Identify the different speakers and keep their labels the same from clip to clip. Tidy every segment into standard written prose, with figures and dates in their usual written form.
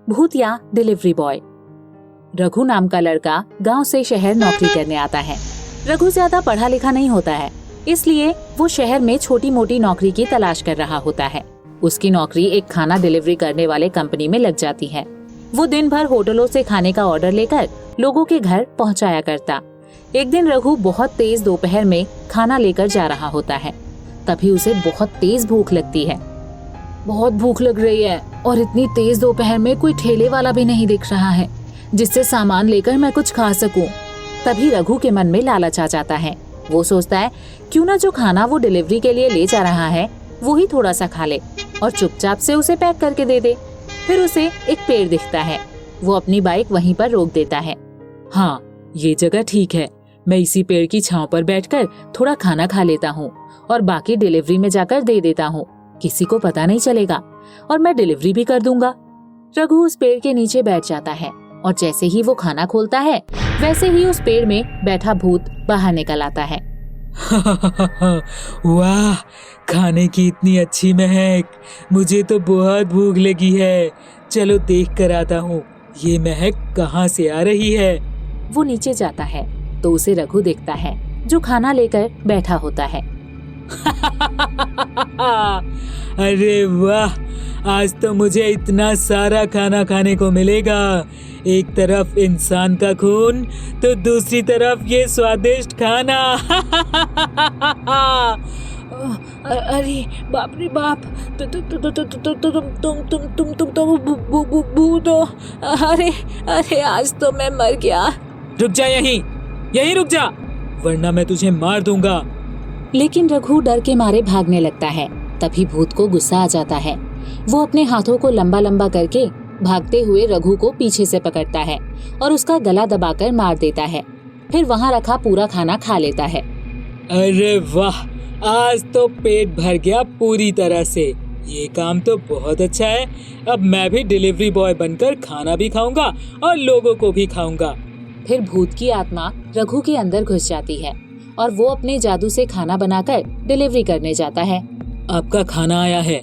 Speaker 1: भूत या delivery boy. Raghu नाम का लड़का गांव से शहर नौकरी करने आता है। रघु ज्यादा पढ़ा लिखा नहीं होता है, इसलिए वो शहर में छोटी मोटी नौकरी की तलाश कर रहा होता है। उसकी नौकरी एक खाना डिलीवरी करने वाले कंपनी में लग जाती है। वो दिन भर होटलों से खाने का ऑर्डर लेकर लोगों के घर पहुंचाया करता। एक दिन रघु बहुत तेज दोपहर में खाना लेकर जा रहा होता है। तभी उसे बहुत तेज भूख लगती है। बहुत भूख लग रही है और इतनी तेज दोपहर में कोई ठेले वाला भी नहीं दिख रहा है जिससे सामान लेकर मैं कुछ खा सकूं। तभी रघु के मन में लालच आ जाता है। वो सोचता है क्यों ना जो खाना वो डिलीवरी के लिए ले जा रहा है वो ही थोड़ा सा खा ले और चुपचाप से उसे पैक करके दे दे। फिर उसे एक पेड़ दिखता है। वो अपनी बाइक वहीं पर रोक देता है।
Speaker 2: हाँ, ये जगह ठीक है। मैं इसी पेड़ की छांव पर बैठकर थोड़ा खाना खा लेता हूँ और बाकी डिलीवरी में जाकर दे देता हूँ। किसी को पता नहीं चलेगा और मैं डिलीवरी भी कर दूंगा।
Speaker 1: रघु उस पेड़ के नीचे बैठ जाता है और जैसे ही वो खाना खोलता है वैसे ही उस पेड़ में बैठा भूत बाहर निकल आता है।
Speaker 2: वाह, खाने की इतनी अच्छी महक। मुझे तो बहुत भूख लगी है। चलो देख कर आता हूँ ये महक कहाँ से आ रही है।
Speaker 1: वो नीचे जाता है तो उसे रघु देखता है जो खाना लेकर बैठा होता है।
Speaker 2: अरे वाह, आज तो मुझे इतना सारा खाना खाने को मिलेगा। एक तरफ इंसान का खून तो दूसरी तरफ ये स्वादिष्ट खाना।
Speaker 1: अरे बाप रे बाप, तुम तो भूत हो। अरे आज तो मैं मर गया।
Speaker 2: रुक जा, यहीं रुक जा, वरना मैं तुझे मार दूंगा।
Speaker 1: लेकिन रघु डर के मारे भागने लगता है। तभी भूत को गुस्सा आ जाता है। वो अपने हाथों को लंबा लंबा करके भागते हुए रघु को पीछे से पकड़ता है और उसका गला दबाकर मार देता है। फिर वहाँ रखा पूरा खाना खा लेता है।
Speaker 2: अरे वाह, आज तो पेट भर गया पूरी तरह से। ये काम तो बहुत अच्छा है। अब मैं भी डिलीवरी बॉय बनकर खाना भी खाऊंगा और लोगों को भी खाऊंगा।
Speaker 1: फिर भूत की आत्मा रघु के अंदर घुस जाती है और वो अपने जादू से खाना बनाकर डिलीवरी करने जाता है।
Speaker 2: आपका खाना आया है।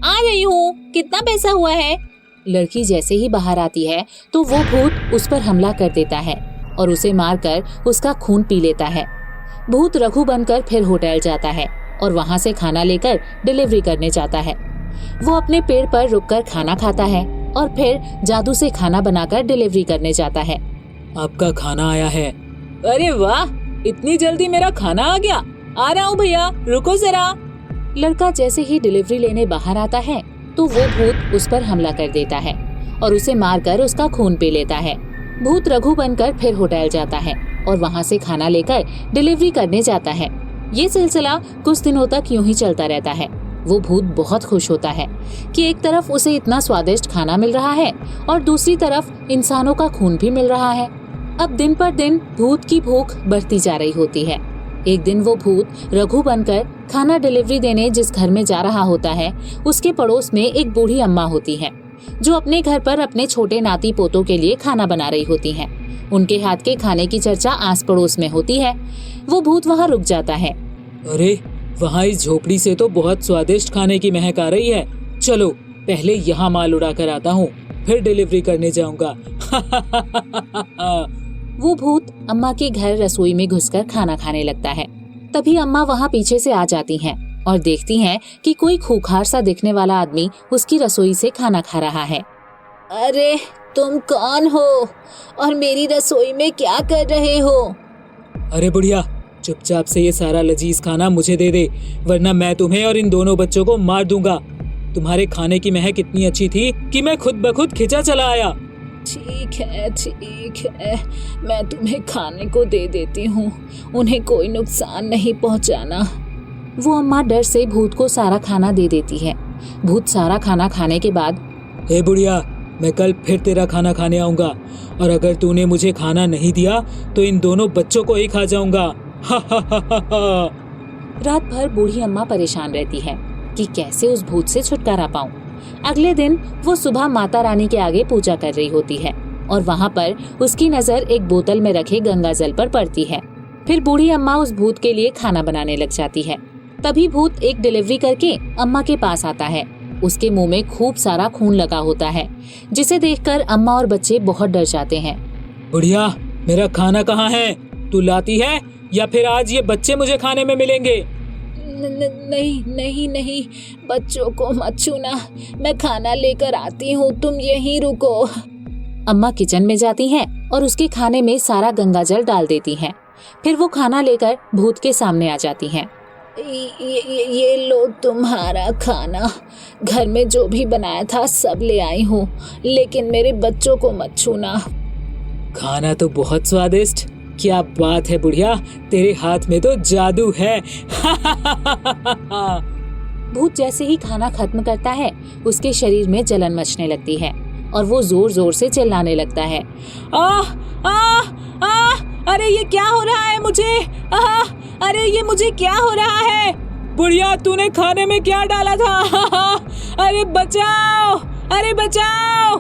Speaker 1: आ रही हूँ, कितना पैसा हुआ है? लड़की जैसे ही बाहर आती है तो वो भूत उस पर हमला कर देता है और उसे मारकर उसका खून पी लेता है। भूत रघु बनकर फिर होटल जाता है और वहाँ से खाना लेकर डिलीवरी करने जाता है। वो अपने पेड़ पर रुककर खाना खाता है और फिर जादू से खाना बनाकर डिलीवरी करने जाता है।
Speaker 2: आपका खाना आया है।
Speaker 1: अरे वाह, इतनी जल्दी मेरा खाना आ गया। आ रहा हूँ भैया, रुको जरा। लड़का जैसे ही डिलीवरी लेने बाहर आता है तो वो भूत उस पर हमला कर देता है और उसे मारकर उसका खून पी लेता है। भूत रघु बनकर फिर होटल जाता है और वहाँ से खाना लेकर डिलीवरी करने जाता है। ये सिलसिला कुछ दिनों तक यूं ही चलता रहता है। वो भूत बहुत खुश होता है कि एक तरफ उसे इतना स्वादिष्ट खाना मिल रहा है और दूसरी तरफ इंसानों का खून भी मिल रहा है। अब दिन पर दिन भूत की भूख बढ़ती जा रही होती है। एक दिन वो भूत रघु बनकर खाना डिलीवरी देने जिस घर में जा रहा होता है उसके पड़ोस में एक बूढ़ी अम्मा होती है जो अपने घर पर अपने छोटे नाती पोतों के लिए खाना बना रही होती हैं। उनके हाथ के खाने की चर्चा आस पड़ोस में होती है। वो भूत वहाँ रुक जाता है।
Speaker 2: अरे, वहाँ इस झोपड़ी से तो बहुत स्वादिष्ट खाने की महक आ रही है। चलो पहले यहाँ माल उड़ा कर आता हूँ, फिर डिलीवरी करने जाऊंगा।
Speaker 1: वो भूत अम्मा के घर रसोई में घुसकर खाना खाने लगता है। तभी अम्मा वहाँ पीछे से आ जाती हैं और देखती हैं कि कोई खूंखार सा दिखने वाला आदमी उसकी रसोई से खाना खा रहा है। अरे तुम कौन हो और मेरी रसोई में क्या कर रहे हो?
Speaker 2: अरे बुढ़िया, चुपचाप से ये सारा लजीज खाना मुझे दे दे, वरना मैं तुम्हें और इन दोनों बच्चों को मार दूंगा। तुम्हारे खाने की महक इतनी अच्छी थी कि मैं खुद ब खुद खिंचा चला आया।
Speaker 1: ठीक है, मैं तुम्हें खाने को दे देती हूँ, उन्हें कोई नुकसान नहीं पहुँचाना। वो अम्मा डर से भूत को सारा खाना दे देती है। भूत सारा खाना खाने के बाद,
Speaker 2: हे बुढ़िया, मैं कल फिर तेरा खाना खाने आऊंगा और अगर तूने मुझे खाना नहीं दिया तो इन दोनों बच्चों को ही खा जाऊंगा।
Speaker 1: रात भर बूढ़ी अम्मा परेशान रहती है कि कैसे उस भूत से छुटकारा पाऊं। अगले दिन वो सुबह माता रानी के आगे पूजा कर रही होती है और वहाँ पर उसकी नजर एक बोतल में रखे गंगा जल पर पड़ती है। फिर बूढ़ी अम्मा उस भूत के लिए खाना बनाने लग जाती है। तभी भूत एक डिलीवरी करके अम्मा के पास आता है। उसके मुंह में खूब सारा खून लगा होता है, जिसे देखकर अम्मा और बच्चे बहुत डर जाते हैं।
Speaker 2: बुढ़िया, मेरा खाना कहाँ है? तू लाती है या फिर आज ये बच्चे मुझे खाने में मिलेंगे?
Speaker 1: नहीं नहीं नहीं, बच्चों को मत छूना, मैं खाना लेकर आती हूँ, तुम यहीं रुको। अम्मा किचन में जाती हैं और उसके खाने में सारा गंगाजल डाल देती हैं। फिर वो खाना लेकर भूत के सामने आ जाती हैं। ये लो तुम्हारा खाना, घर में जो भी बनाया था सब ले आई हूँ, लेकिन मेरे बच्चों को मत छूना।
Speaker 2: खाना तो बहुत स्वादिष्ट, क्या बात है बुढ़िया, तेरे हाथ में तो जादू है।
Speaker 1: भूत जैसे ही खाना खत्म करता है, उसके शरीर में जलन मचने लगती है और वो जोर जोर से चिल्लाने लगता है। आह आह आह, अरे ये क्या हो रहा है मुझे? आह, अरे ये मुझे क्या हो रहा है?
Speaker 2: बुढ़िया, तूने खाने में क्या डाला था? अरे बचाओ, अरे बचाओ।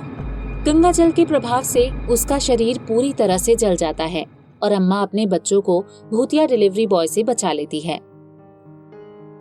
Speaker 1: गंगाजल के प्रभाव से उसका शरीर पूरी तरह से जल जाता है और अम्मा अपने बच्चों को भूतिया डिलीवरी बॉय से बचा लेती है।